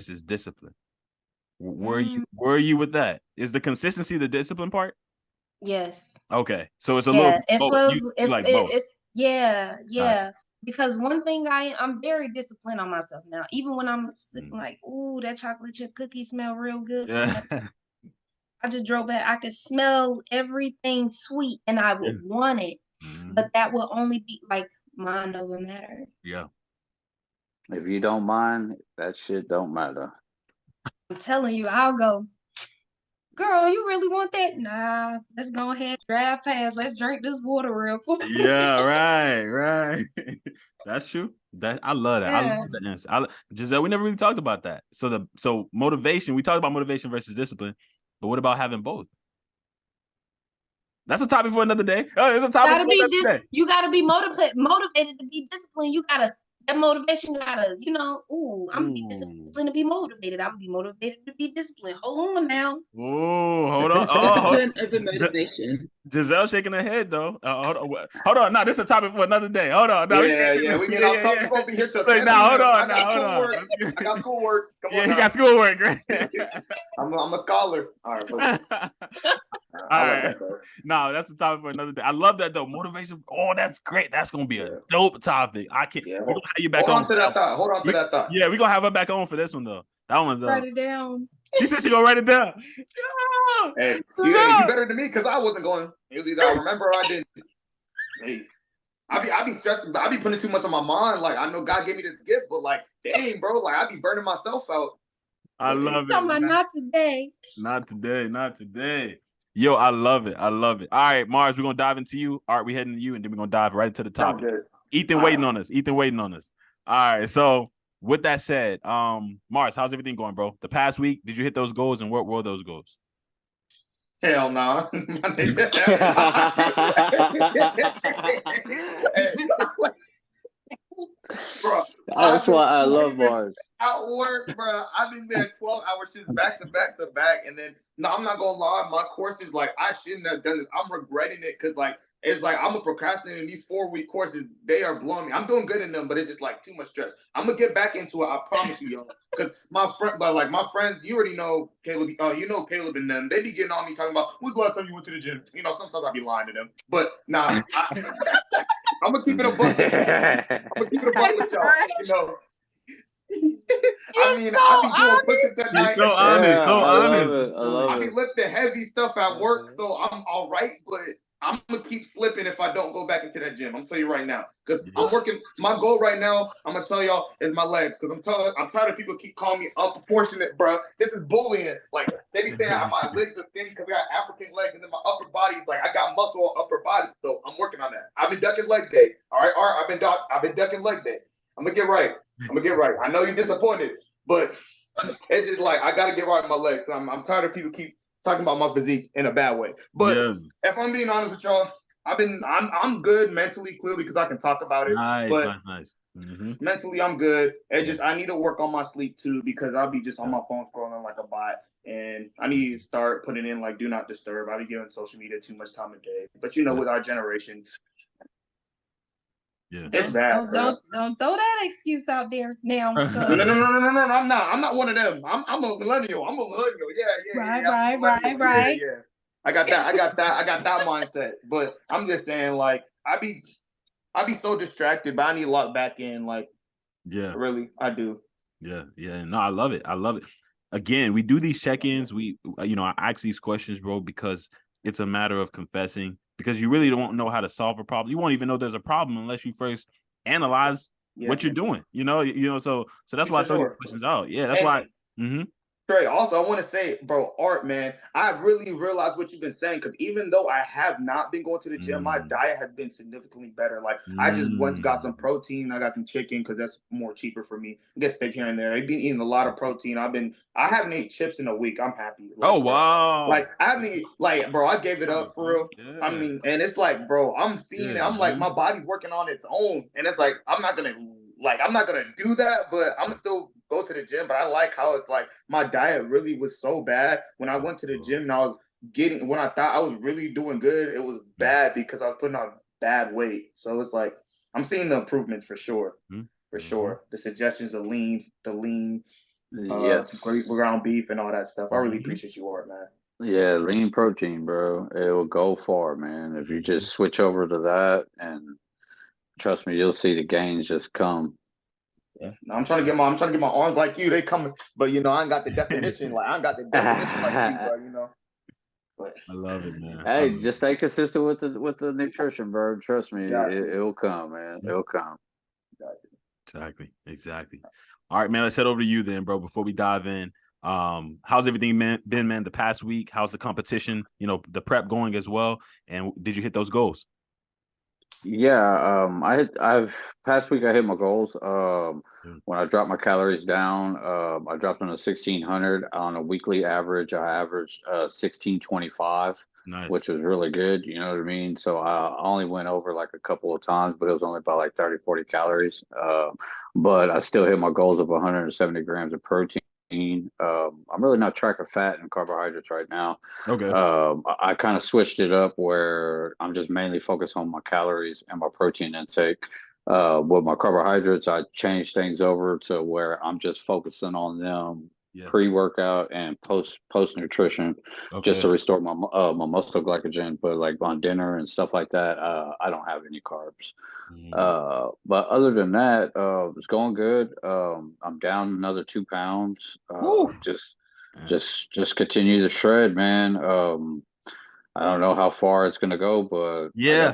versus discipline. Where are you with that? Is the consistency the discipline part? Yes. Okay, so it's a little Yeah, bit it both. You feels if like it, both. it's yeah, All right. yeah. Because one thing I'm very disciplined on myself now. Even when I'm like, ooh, that chocolate chip cookie smell real good from Yeah. that. I just drove back. I could smell everything sweet and I would want it. But that will only be like mind over matter. Yeah. If you don't mind, that shit don't matter. I'm telling you, I'll go, girl, you really want that? Nah, let's go ahead, drive past. Let's drink this water real quick. Yeah, right. That's true. I love that. I Yeah. love the answer. Giselle, we never really talked about that. So motivation, we talked about motivation versus discipline, but what about having both? That's a topic for another day. Oh, it's a topic for another day. You gotta be motivated to be disciplined. You gotta that motivation gotta, I'm gonna be disciplined to be motivated. I'm gonna be motivated to be disciplined. Hold on now. Oh, hold on. Discipline over motivation. Giselle shaking her head though. Hold on. No, this is a topic for another day. Hold on. No, we get off topic. We're gonna be here till 10. Hold on. I got schoolwork. Come on. He got schoolwork. Right? I'm a scholar. All right. All right. No, that's the topic for another day. I love that though. Motivation. Oh, that's great. That's gonna be a dope topic. I can't. Yeah. We're gonna have you back on to that thought. Hold on to that thought. Yeah, we're gonna have her back on for this one though. That one's write it down. She said she gonna write it down. Hey, you better than me because I wasn't going. It was either I remember or I didn't. Hey, I be stressing. I be putting too much on my mind. Like I know God gave me this gift, but like, dang, bro, like I be burning myself out. I love it. Not today. Not today. Yo, I love it. All right, Mars, we're gonna dive into you. All right, we heading to you, and then we're gonna dive right into the topic. Ethan waiting on us. All right, so with that said, Mars, how's everything going, bro? The past week, did you hit those goals, and what were those goals? Hell no. Bro, that's why I love Mars. At work, bro. I've been there 12 hours just back to back. And then, no, I'm not going to lie. My courses, like, I shouldn't have done this. I'm regretting it because, like, it's like I'm a procrastinator in these 4-week courses. They are blowing me. I'm doing good in them, but it's just like too much stress. I'm gonna get back into it. I promise you, yo. Because my friends, you already know Caleb. Caleb and them. They be getting on me talking about when's the last time you went to the gym. Sometimes I be lying to them, but nah. I'm gonna keep it a buck. With y'all. I mean, I be doing push-ups at night. So honest. I be lifting heavy stuff at work, so I'm all right, but I'm gonna keep slipping if I don't go back into that gym. I'm telling you right now, because I'm working. My goal right now, I'm gonna tell y'all, is my legs. Because I'm tired of people keep calling me unproportionate, bro. This is bullying. Like they be saying my legs are skinny because I got African legs, and then my upper body's like I got muscle on upper body. So I'm working on that. I've been ducking leg day. All right. I've been ducking leg day. I'm gonna get right. I know you're disappointed, but it's just like I gotta get right with my legs. I'm tired of people keep talking about my physique in a bad way. But if I'm being honest with y'all, I'm good mentally, clearly, because I can talk about it. Nice. Mentally, I'm good. It's just I need to work on my sleep too because I'll be just on my phone scrolling like a bot. And I need to start putting in like do not disturb. I'll be giving social media too much time a day. But with our generation, it's bad. Don't throw that excuse out there now. No. I'm not one of them. I'm a millennial. Yeah. Right. Yeah. I got that mindset. But I'm just saying, like, I be so distracted, but I need to lock back in. Like, really, I do. Yeah. No, I love it. Again, we do these check-ins. I ask these questions, bro, because it's a matter of confessing. Because you really don't know how to solve a problem. You won't even know there's a problem unless you first analyze what you're doing. So that's why I throw these questions out. Yeah, that's why. Trey, also, I want to say, bro, Art, man, I really realized what you've been saying because even though I have not been going to the gym, my diet has been significantly better. Like, I just got some protein. I got some chicken because that's more cheaper for me. I get steak here and there. I've been eating a lot of protein. I haven't ate chips in a week. I'm happy. Like, wow. Like, I haven't bro, I gave it up for real. Yeah. I mean, and it's like, bro, I'm seeing it. I'm like, my body's working on its own. And it's like, I'm not going to do that, but I'm still go to the gym. But I like how it's like my diet really was so bad when I went to the gym and when I thought I was really doing good, it was bad because I was putting on bad weight. So it's like I'm seeing the improvements for sure. For sure. The suggestions, the lean Yes. ground beef and all that stuff. I really appreciate you, Art, man. Yeah, lean protein, bro. It will go far, man. If you just switch over to that, and trust me, you'll see the gains just come. Yeah. No, I'm trying to get my arms like you. They coming, but I ain't got the definition. Like I ain't got the definition like you, bro. But I love it, man. Hey, just stay consistent with the nutrition, bro. Trust me, exactly. it'll come, man. It'll come. Exactly. All right, man. Let's head over to you then, bro. Before we dive in, how's everything been, man? The past week, how's the competition? The prep going as well, and did you hit those goals? Yeah, I've past week I hit my goals. When I dropped my calories down, I dropped them to 1,600 on a weekly average. I averaged 1,625, Nice. which was really good. You know what I mean? So I only went over like a couple of times, but it was only about like 30, 40 calories. But I still hit my goals of 170 grams of protein. I'm really not tracking fat and carbohydrates right now. Okay. I kind of switched it up where I'm just mainly focused on my calories and my protein intake. With my carbohydrates, I changed things over to where I'm just focusing on them pre-workout and post nutrition, just to restore my muscle glycogen. But like on dinner and stuff like that, I don't have any carbs. But other than that, it's going good. I'm down another 2 pounds. Just continue to shred, man. I don't know how far it's gonna go, but I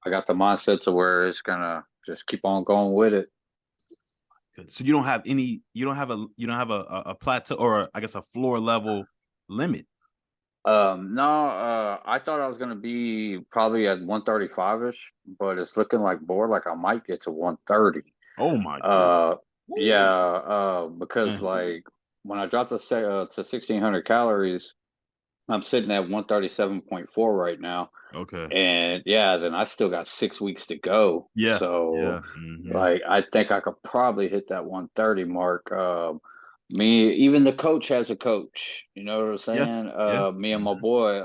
got the mindset to where it's gonna just keep on going with it. So you don't have a plateau, or I guess a floor level limit. No, I thought I was gonna be probably at 135-ish, but it's looking like more like I might get to 130. Oh my God. Because like when I dropped to 1,600 calories, I'm sitting at 137.4 right now. Okay. And then I still got 6 weeks to go. Yeah. So like I think I could probably hit that 130 mark. Even the coach has a coach. You know what I'm saying? Me and my boy,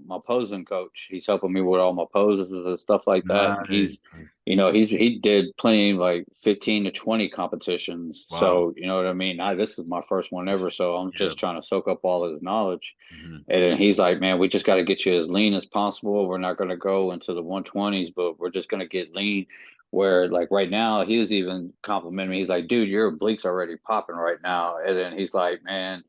my posing coach, he's helping me with all my poses and stuff like that. And he did plenty like 15 to 20 competitions. Wow. So you know what I mean? This is my first one ever, so I'm just trying to soak up all of his knowledge. And then he's like, man, we just got to get you as lean as possible. We're not going to go into the 120s, but we're just going to get lean. Where like right now, he was even complimenting me. He's like, dude, your obliques are already popping right now. And then he's like, man,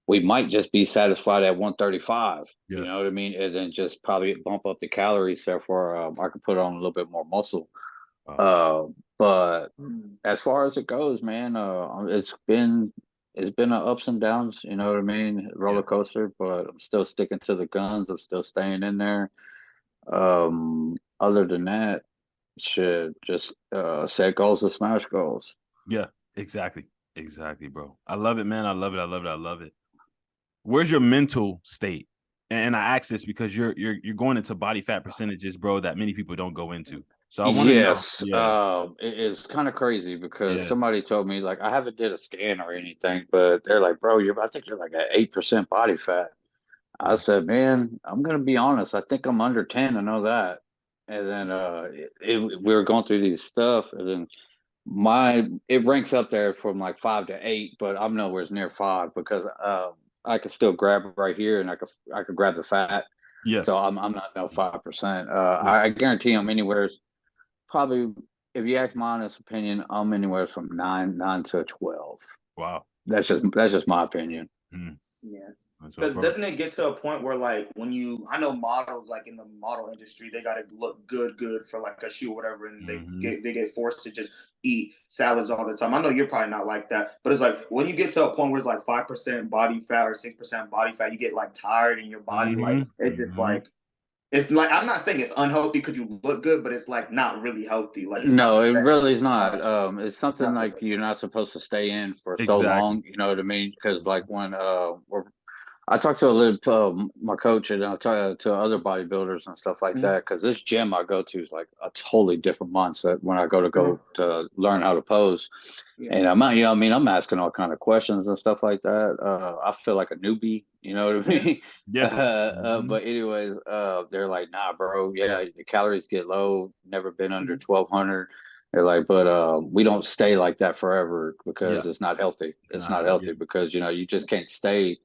we might just be satisfied at 135. You know what I mean? And then just probably bump up the calories. Therefore, I could put on a little bit more muscle. But as far as it goes, man, it's been an ups and downs. You know what I mean? Roller coaster. But I'm still sticking to the guns. I'm still staying in there. Other than that, should just set goals to smash goals. Yeah, exactly, bro. I love it, man. I love it. Where's your mental state? And I ask this because you're going into body fat percentages, bro, that many people don't go into. So I want to know. It's kind of crazy because somebody told me, like, I haven't did a scan or anything, but they're like, bro, I think you're like at 8% body fat. I said, man, I'm gonna be honest. I think I'm under 10. I know that. And then we were going through these stuff, and then it ranks up there from like 5 to 8, but I'm nowhere near 5 because I could still grab it right here, and I could grab the fat. Yeah. So I'm not no 5%. I guarantee I'm anywhere. Probably, if you ask my honest opinion, I'm anywhere from 9 to 12. Wow. That's just my opinion. Yeah. Because doesn't it get to a point where like I know models like in the model industry, they gotta look good for like a shoe or whatever, and they get forced to just eat salads all the time. I know you're probably not like that, but it's like when you get to a point where it's like 5% body fat or 6% body fat, you get like tired in your body. Like it's just like it's like I'm not saying it's unhealthy because you look good, but it's like not really healthy. Like no, it really is not. It's something like you're not supposed to stay in for so long. You know what I mean? Because like when I talked to my coach, and I talk to other bodybuilders and stuff like that. Because this gym I go to is like a totally different mindset when I go to learn how to pose. And I'm I'm asking all kind of questions and stuff like that. I feel like a newbie, you know what I mean? But anyways, they're like, nah, bro. Yeah, the calories get low. Never been under 1,200. They're like, but we don't stay like that forever because it's not healthy. It's not healthy because you just can't stay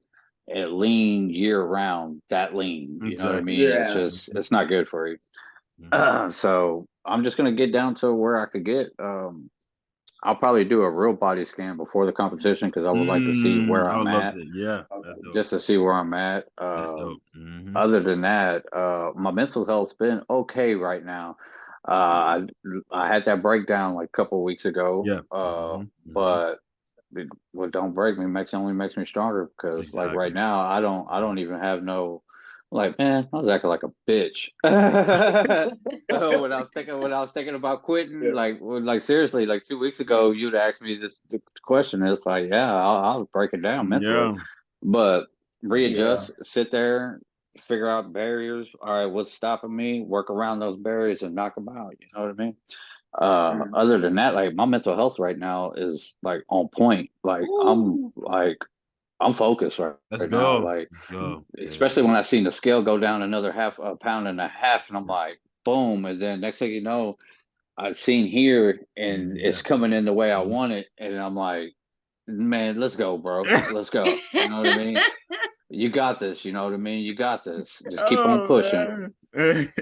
lean year round that lean. You know what I mean? It's not good for you. So I'm just gonna get down to where I could get. I'll probably do a real body scan before the competition because I would like to see where I'm at. Just to see where I'm at. Other than that, my mental health's been okay right now. I had that breakdown like a couple of weeks ago. But what don't break me only makes me stronger because like right now I don't even have no. Like, man, I was acting like a bitch when I was thinking about quitting. Like seriously, like 2 weeks ago, you'd asked me the question. It's like, yeah, I was breaking down mentally, but readjust, sit there, figure out barriers. All right, what's stopping me? Work around those barriers and knock them out. You know what I mean? Other than that, like my mental health right now is like on point. Like I'm focused right now. Like, especially when I seen the scale go down another a pound and a half, and I'm like, boom. And then next thing you know, I've seen here and it's coming in the way I want it. And I'm like, man, let's go, bro. Let's go. You know what I mean? You got this. You know what I mean? You got this. Just keep on pushing. And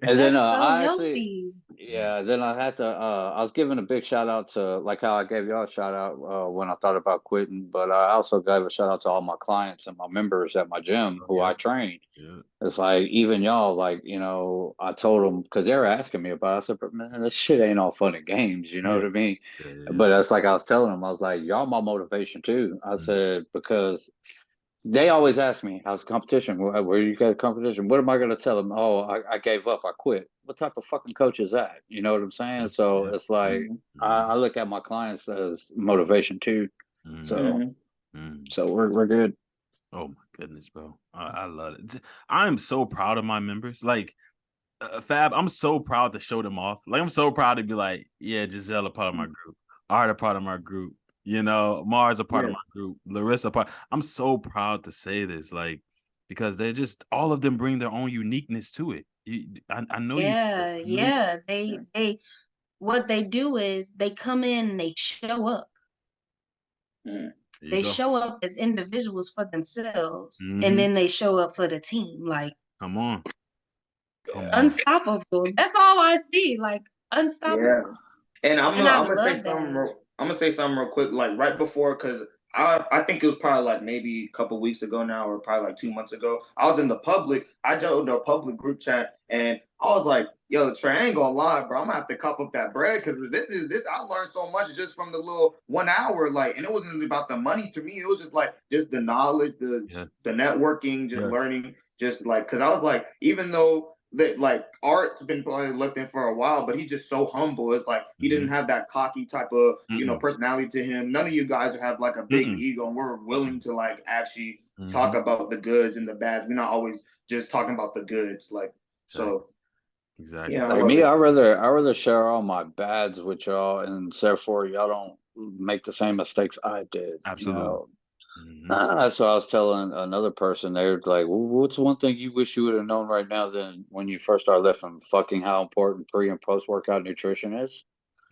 then I actually, then I had to, I was giving a big shout out to, like how I gave y'all a shout out when I thought about quitting, but I also gave a shout out to all my clients and my members at my gym who I train. It's like, even y'all, like, I told them, because they were asking me about it. I said, but man, this shit ain't all fun and games, you know what I mean? But it's like I was telling them, I was like, y'all my motivation too. I said, because they always ask me, how's the competition? Where you got a competition? What am I going to tell them? Oh, I gave up. I quit. What type of fucking coach is that? You know what I'm saying? So it's like, I look at my clients as motivation too. So we're good. Oh my goodness, bro. I love it. I'm so proud of my members. Like, Fab, I'm so proud to show them off. Like, I'm so proud to be like, yeah, Giselle a part of my group. Art a part of my group. Mars a part of my group. Larissa part. I'm so proud to say this, like, because they're just, all of them bring their own uniqueness to it. I know. They what they do is they come in and they show up. They show up as individuals for themselves, and then they show up for the team. Like, come on. Unstoppable. That's all I see. Like, unstoppable. And I'm gonna say something real quick, like right before, because I think it was probably like maybe a couple weeks ago now, or probably like 2 months ago. I was in the public. I joined a public group chat, and I was like, "Yo, Trey, I ain't gonna lie, bro. I'm gonna have to cup up that bread because this. I learned so much just from the little 1 hour, like, and it wasn't really about the money to me. It was just like just the knowledge, the networking, just learning, just like because I was like, even though that like Art's been probably lifting for a while, but he's just so humble. It's like he didn't have that cocky type of personality to him. None of you guys have like a big ego, and we're willing to like actually talk about the goods and the bads. We're not always just talking about the goods, like so. Exactly. Yeah, like me, I rather share all my bads with y'all, and therefore y'all don't make the same mistakes I did. Absolutely. So I was telling another person, they were like, well, what's one thing you wish you would have known right now than when you first started lifting? Fucking how important pre and post workout nutrition is.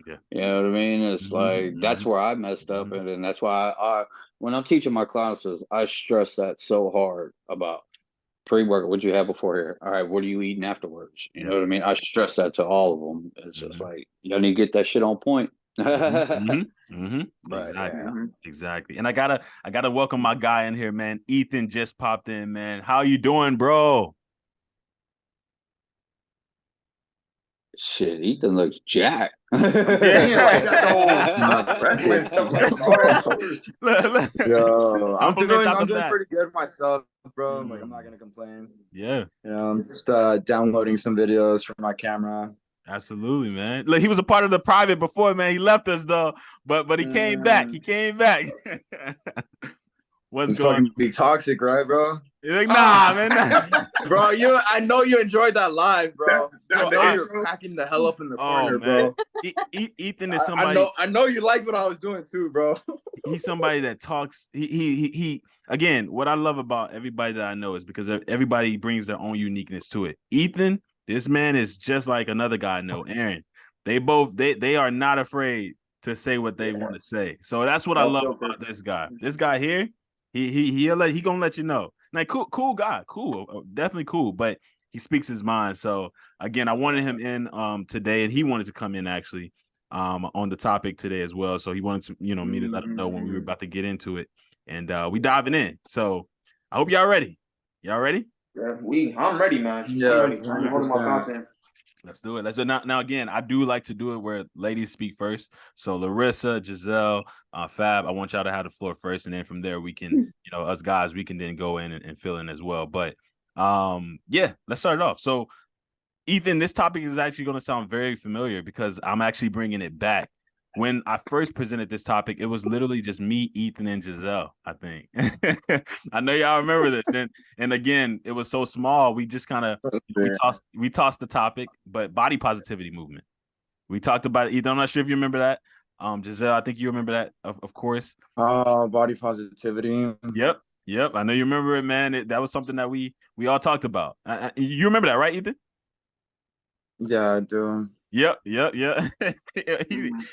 You know what I mean? It's like that's where I messed up, and that's why I when I'm teaching my classes, I stress that so hard about pre-workout. What'd you have before here? All right, what are you eating afterwards? You know what I mean? I stress that to all of them. It's just like y'all need to get that shit on point. Exactly. And I gotta welcome my guy in here, man. Ethan just popped in, man. How you doing, bro? Shit, Ethan looks jacked. Yo, I'm doing pretty good myself, bro. Like, I'm not gonna complain. Yeah. I'm just downloading some videos from my camera. Absolutely, man. Look, he was a part of the private before, man. He left us though, but he came back. He came back. What's going on? Be toxic, right, bro? You're like, nah, man. Bro, I know you enjoyed that live, bro. I know you're cracking the hell up in the corner, man. Bro. Ethan is somebody. I know you like what I was doing too, bro. He's somebody that talks. He again. What I love about everybody that I know is because everybody brings their own uniqueness to it. Ethan, this man is just like another guy I know, Aaron. They are not afraid to say what they want to say. So that's what I love about this guy. This guy here, he gonna let you know. Like cool guy, cool, definitely cool, but he speaks his mind. So again, I wanted him in today, and he wanted to come in actually on the topic today as well. So he wanted to, me to let him know when we were about to get into it, and we diving in. So I hope y'all ready. Y'all ready? Yeah, I'm ready, man. Yeah, I'm ready. I'm holding my content. Let's do it. Let's do it. Now again, I do like to do it where ladies speak first. So Larissa, Giselle, Fab, I want y'all to have the floor first, and then from there we can, us guys, we can then go in and fill in as well. But yeah, let's start it off. So Ethan, this topic is actually going to sound very familiar because I'm actually bringing it back. When I first presented this topic, it was literally just me, Ethan, and Giselle, I think. I know y'all remember this. And again, it was so small. We just kind of we tossed the topic, but body positivity movement. We talked about it. Ethan, I'm not sure if you remember that. Giselle, I think you remember that, of course. Body positivity. Yep. I know you remember it, man. That was something that we all talked about. You remember that, right, Ethan? Yeah, I do. Yep.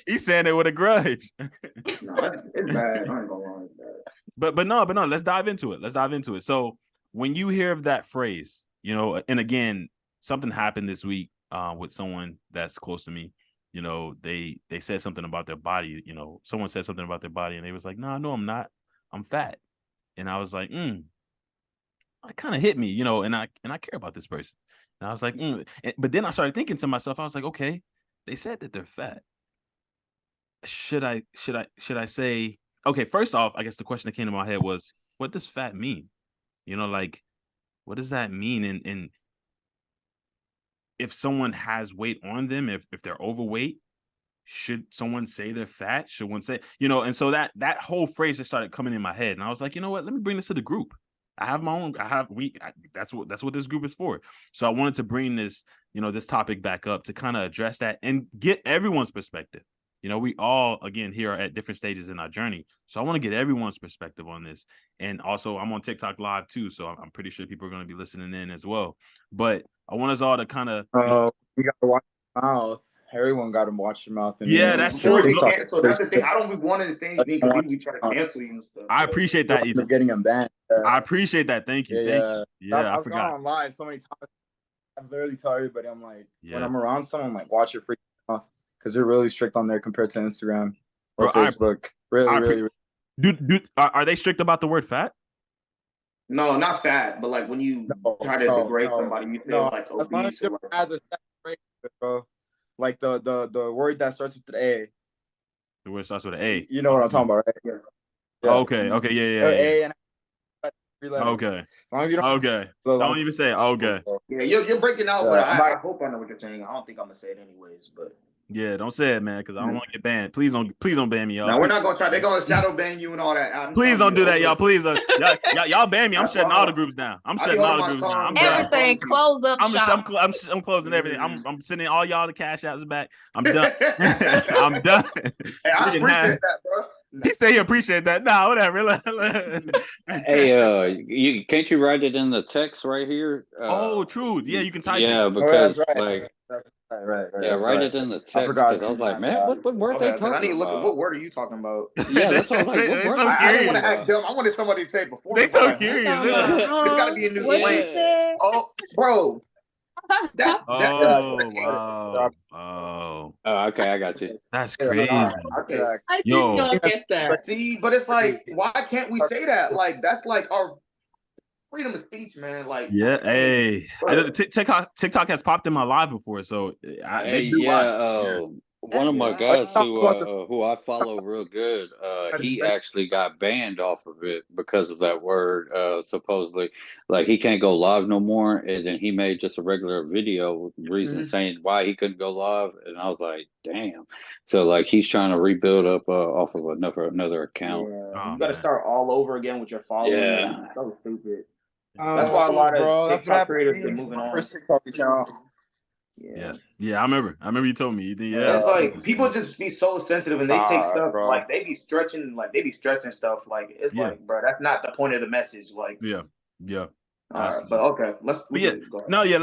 He's saying it with a grudge. No, it's bad. I ain't gonna lie, it's bad. But no, let's dive into it. So when you hear of that phrase, and again, something happened this week with someone that's close to me. They said something about their body. Someone said something about their body, and they was like, "No, I'm not. I'm fat." And I was like, "It kind of hit me, and I care about this person." And I was like, but then I started thinking to myself, I was like, okay, they said that they're fat. Should I say, okay, first off, I guess the question that came to my head was, what does fat mean? What does that mean? And if someone has weight on them, if they're overweight, should someone say they're fat? Should one say, and so that whole phrase just started coming in my head. And I was like, you know what, let me bring this to the group. I have my own. That's what this group is for. So I wanted to bring this, this topic back up to kind of address that and get everyone's perspective. We all, again, here are at different stages in our journey. So I want to get everyone's perspective on this. And also, I'm on TikTok Live too, so I'm pretty sure people are going to be listening in as well. But I want us all to kind of. You got to watch your mouth. Everyone got to watch your mouth. Yeah, that's true. So that's the thing. I don't want to say anything because we try to cancel you and stuff. I appreciate that, Ethan. Getting them banned. I appreciate that. Thank you. Thank you. Yeah, I forgot. I've gone on live so many times. I've literally told everybody, I'm like, when I'm around someone, I'm like, watch your freaking mouth, because they're really strict on there compared to Instagram or Facebook. Really. Are they strict about the word fat? No, not fat, but like when you try to degrade somebody, you feel like obese. As long as you add the bro. Like the word that starts with the A. The word starts with an A. You know what I'm talking about, right? Yeah. Okay. Yeah. A and okay. As long as you don't. Okay. Don't even say it. Okay. Yeah, you're breaking out, but I hope I know what you're saying. I don't think I'm gonna say it anyways, but. Yeah, don't say it, man, because I don't want to get banned. Please don't ban me, y'all. No, we're not gonna try. They're gonna shadow ban you and all that. Please don't do that, y'all. Please, y'all ban me. I'm shutting all the groups down. I'm Everything. Close up shop. I'm closing everything. I'm sending all y'all the cash apps back. I'm done. I'm done. Hey, I appreciate that, bro. He said he appreciate that. No, whatever. Hey, you can't you write it in the text right here? True. Yeah, you can type it. Yeah, because right. Right. Yeah, write it in the text. Because I was like, man, what word they talking about? I need to look at what word are you talking about? Yeah, that's what I was like. What word? I didn't want to act dumb. I wanted somebody to say it before. They so curious. There's got to be a new slang. Oh, bro. Wow. Okay, I got you. That's crazy. Okay. I did not get that. See, but it's like, why can't we say that? Like, that's like our freedom of speech, man. Like, yeah, hey, TikTok has popped in my live before, so one of my guys who I follow real good, he actually got banned off of it because of that word. Supposedly, like he can't go live no more, and then he made just a regular video reason saying why he couldn't go live, and I was like, damn. So like he's trying to rebuild up off of another account. Yeah. You got to start all over again with your following. Yeah, so stupid. That's why a lot of TikTok creators are moving on. First TikTok account. Yeah, I remember you told me. Yeah, it's like people just be so sensitive and they take stuff like they be stretching stuff like it's like, bro, that's not the point of the message. Like, yeah. All right, but okay, let's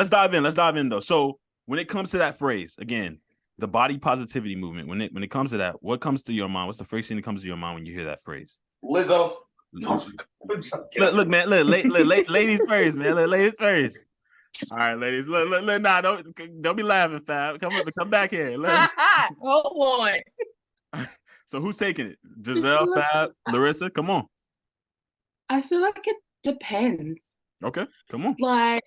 dive in. Let's dive in though. So when it comes to that phrase, again, the body positivity movement, when it comes to that, what comes to your mind? What's the first thing that comes to your mind when you hear that phrase? Lizzo. Look, man, ladies first, man. Ladies first. All right, ladies. Look, nah, don't be laughing, Fab. Come back here. Hold on. So who's taking it? Giselle, Fab, Larissa? Come on. I feel like it depends. Okay, come on. Like,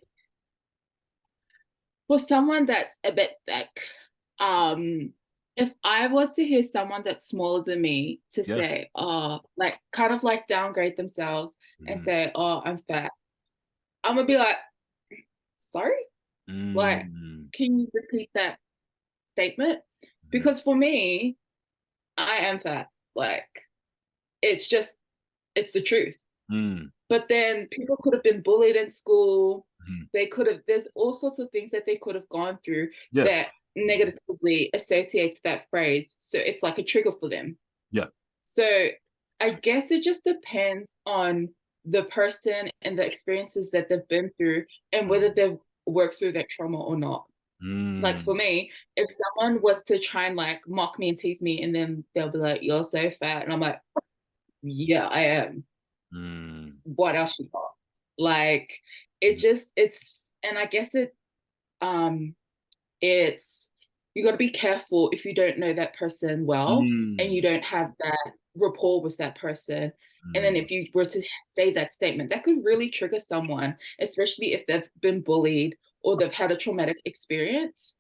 for someone that's a bit thick, if I was to hear someone that's smaller than me to say, like kind of like downgrade themselves and say, oh, I'm fat, I'm gonna be like, sorry? Like, can you repeat that statement? Because for me, I am fat. Like, it's the truth. But then people could have been bullied in school. They could have, there's all sorts of things that they could have gone through that negatively associates that phrase. So it's like a trigger for them. Yeah. So I guess it just depends on the person and the experiences that they've been through and whether they've worked through that trauma or not. Like for me, if someone was to try and like mock me and tease me and then they'll be like, you're so fat. And I'm like, yeah, I am. What else you got? Like, and I guess it's, you got to be careful if you don't know that person well and you don't have that rapport with that person. And then if you were to say that statement, that could really trigger someone, especially if they've been bullied or they've had a traumatic experience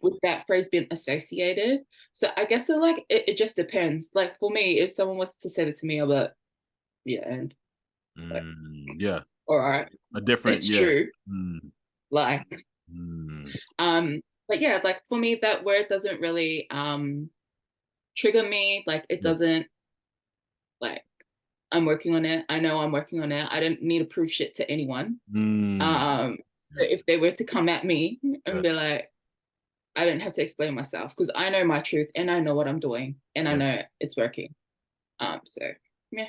with that phrase being associated. So I guess it just depends. Like for me, if someone was to say that to me, I'll be like, yeah, and yeah, all right, a different, it's true. Like, but yeah, like for me, that word doesn't really trigger me. Like it doesn't, like, I'm working on it. I know I'm working on it. I don't need to prove shit to anyone. So if they were to come at me and be like, I don't have to explain myself because I know my truth and I know what I'm doing and I know it's working. So yeah.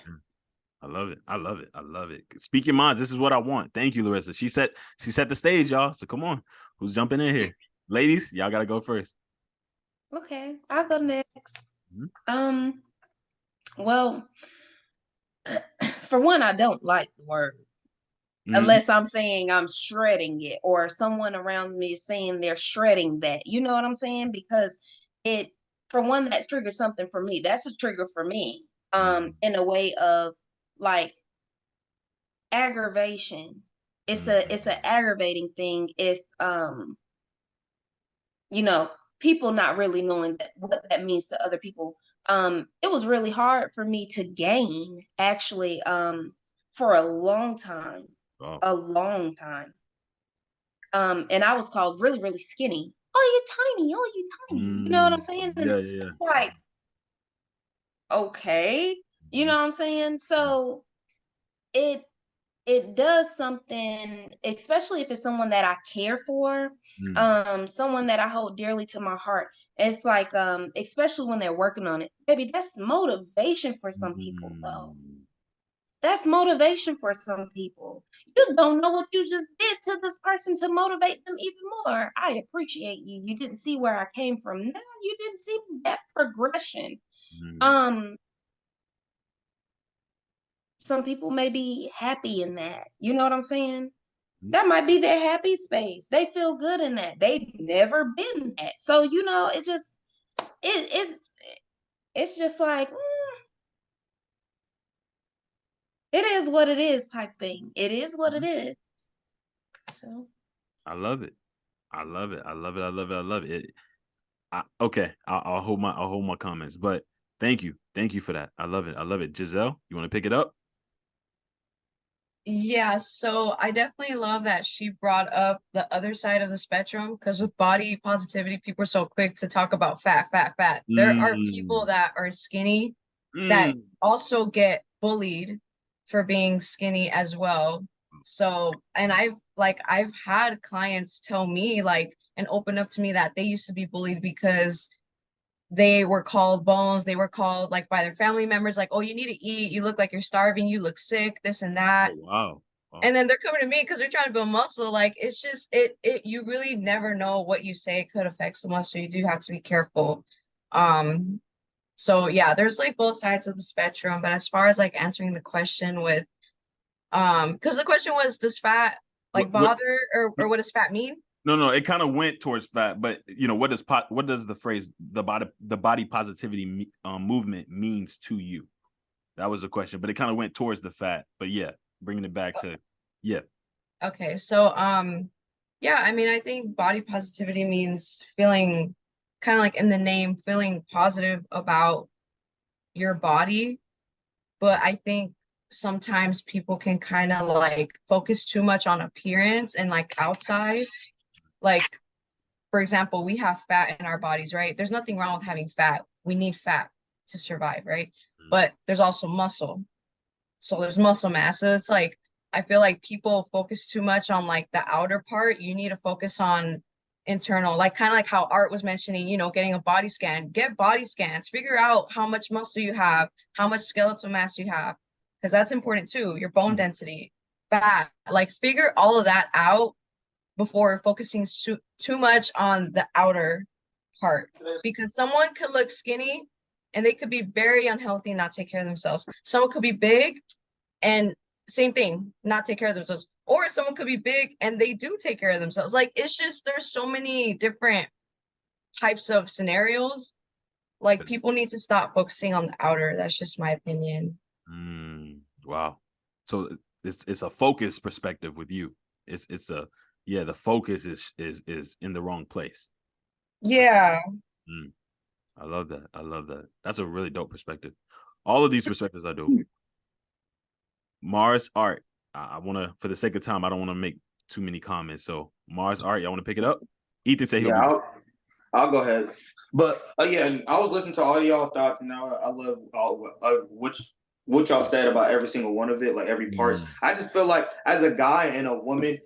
I love it. I love it. I love it. Speak your minds. This is what I want. Thank you, Larissa. She set the stage, y'all. So come on. Who's jumping in here? Ladies, y'all gotta go first. Okay, I'll go next. Well, for one, I don't like the word. Unless I'm saying I'm shredding it or someone around me is saying they're shredding that. You know what I'm saying? Because for one, that triggered something for me. That's a trigger for me. In a way of like aggravation. It's an aggravating thing if people not really knowing what that means to other people. It was really hard for me to gain actually for a long time. A long time. And I was called really, really skinny. Oh, you're tiny. Oh, you're tiny. You know what I'm saying? And it's like, okay. You know what I'm saying? So it does something, especially if it's someone that I care for, someone that I hold dearly to my heart. It's like, especially when they're working on it. Baby, that's motivation for some people, though. That's motivation for some people. You don't know what you just did to this person to motivate them even more. I appreciate you. You didn't see where I came from. No, you didn't see that progression. Some people may be happy in that. You know what I'm saying? That might be their happy space. They feel good in that. They've never been that. So, it's just like, it is what it is type thing. It is what it is. So I love it. I love it. I love it. I love it. I love it. Okay. I'll hold my comments, but thank you. Thank you for that. I love it. I love it. Giselle, you want to pick it up? Yeah, so I definitely love that she brought up the other side of the spectrum because with body positivity, people are so quick to talk about fat. There are people that are skinny that also get bullied for being skinny as well. So, and I've had clients tell me like and open up to me that they used to be bullied because they were called bones. They were called like by their family members, like, oh, you need to eat. You look like you're starving. You look sick, this and that. Oh, wow. And then they're coming to me because they're trying to build muscle. Like, it's just you really never know what you say could affect someone, so you do have to be careful. So yeah, there's like both sides of the spectrum. But as far as like answering the question with because the question was, does fat like bother or what does fat mean? No, it kind of went towards fat, but you know, what does the phrase the body positivity movement means to you? That was the question, but it kind of went towards the fat. But yeah, bringing it back to Okay, so yeah, I mean, I think body positivity means feeling kind of like in the name, feeling positive about your body. But I think sometimes people can kind of like focus too much on appearance and like outside. Like, for example, we have fat in our bodies, right? There's nothing wrong with having fat. We need fat to survive, right? But there's also muscle. So there's muscle mass. So it's like, I feel like people focus too much on like the outer part. You need to focus on internal, like kind of like how Art was mentioning, you know, getting a body scan. Get body scans, figure out how much muscle you have, how much skeletal mass you have, because that's important too. Your bone density, fat, like figure all of that out before focusing too much on the outer part, because someone could look skinny and they could be very unhealthy and not take care of themselves. Someone could be big and same thing, not take care of themselves. Or someone could be big and they do take care of themselves. Like, it's just, there's so many different types of scenarios. Like, people need to stop focusing on the outer. That's just my opinion. Wow. So it's a focus perspective with you. It's a, yeah, the focus is in the wrong place. Yeah. I love that. That's a really dope perspective. All of these perspectives I do. Mars Art. I want to, for the sake of time, I don't want to make too many comments. So Mars Art, y'all want to pick it up? Ethan said he'll be. I'll go ahead. But yeah, I was listening to all y'all thoughts, and now I love what y'all said about every single one of it, like every part. I just feel like as a guy and a woman,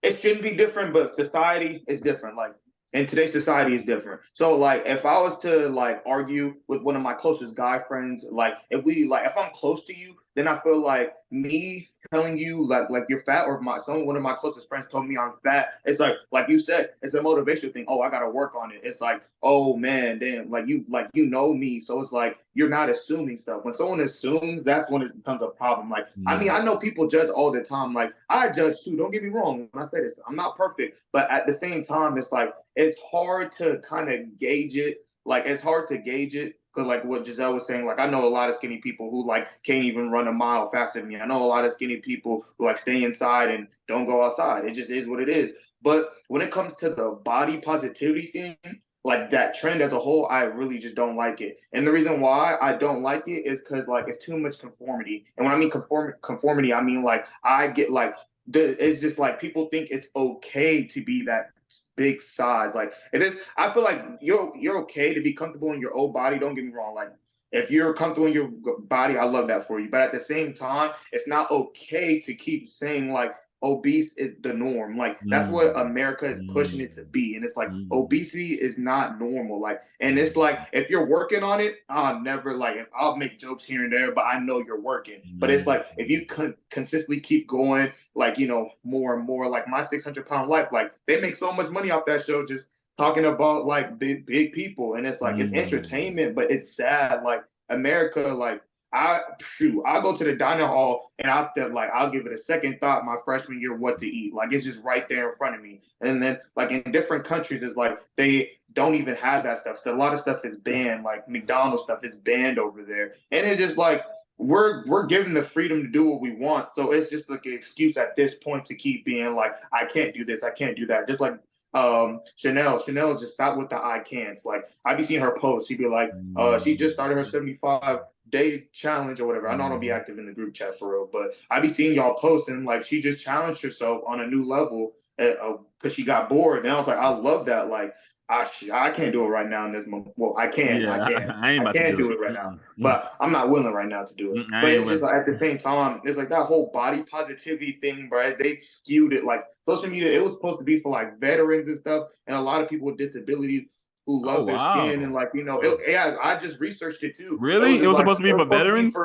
it shouldn't be different, but society is different. Like, and today's society is different. So like, if I was to like argue with one of my closest guy friends, like if I'm close to you, then I feel like me telling you like you're fat, or one of my closest friends told me I'm fat. It's like you said, it's a motivational thing. Oh, I gotta work on it. It's like, oh man, damn, you know me, so it's like you're not assuming stuff. When someone assumes, that's when it becomes a problem. Like, I mean, I know people judge all the time. Like, I judge too. Don't get me wrong when I say this. I'm not perfect, but at the same time, it's like it's hard to kind of gauge it. Like, it's hard to gauge it. Cause like what Giselle was saying, like I know a lot of skinny people who like can't even run a mile faster than me. I know a lot of skinny people who like stay inside and don't go outside. It just is what it is. But when it comes to the body positivity thing, like that trend as a whole, I really just don't like it. And the reason why I don't like it is because like it's too much conformity. And when I mean conformity, I mean like I get like it's just like people think it's okay to be that big size. Like it is. I feel like you're okay to be comfortable in your old body. Don't get me wrong. Like if you're comfortable in your body, I love that for you. But at the same time, it's not okay to keep saying like obese is the norm. Like that's what America is pushing it to be. And it's like obesity is not normal. Like, and it's like if you're working on it, I'll never like I'll make jokes here and there, but I know you're working. But it's like if you consistently keep going, like you know, more and more, like my 600-pound life, like they make so much money off that show just talking about like big people. And it's like it's entertainment, but it's sad. Like America, like I'll go to the dining hall and I'll give it a second thought my freshman year what to eat. Like it's just right there in front of me. And then like in different countries, it's like they don't even have that stuff. So a lot of stuff is banned. Like McDonald's stuff is banned over there. And it's just like we're given the freedom to do what we want. So it's just like an excuse at this point to keep being like, I can't do this, I can't do that. Just like Chanel just stopped with the I can'ts. Like I be seeing her post, she'd be like, she just started her 75-day challenge or whatever. I know I don't be active in the group chat for real, but I be seeing y'all posting like she just challenged herself on a new level because she got bored. And I was like, I love that. Like I can't do it right now in this moment. Well, I can. Yeah, I can't do it right now, but I'm not willing right now to do it. But it's just like, at the same time, it's like that whole body positivity thing, bro. They skewed it. Like social media, it was supposed to be for like veterans and stuff, and a lot of people with disabilities who love their skin and like you know. I just researched it too. Really, it was supposed to be for veterans.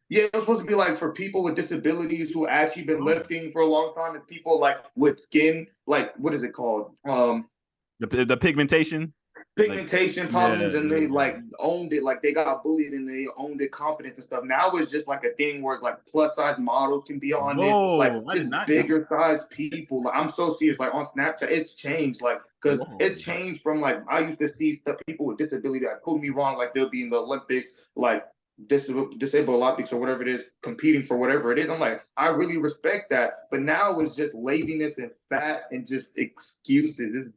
Yeah, it was supposed to be like for people with disabilities who actually been lifting for a long time, and people like with skin, like what is it called? The pigmentation Problems, and they like owned it, like they got bullied and they owned it, confidence and stuff. Now it's just like a thing where it's like plus size models can be on it, like just bigger size people. Like I'm so serious, like on Snapchat, it's changed, like because it's changed from like I used to see stuff people with disability that proved me wrong, like they'll be in the Olympics, like disabled Olympics or whatever it is, competing for whatever it is. I'm like, I really respect that, but now it's just laziness and fat and just excuses. It's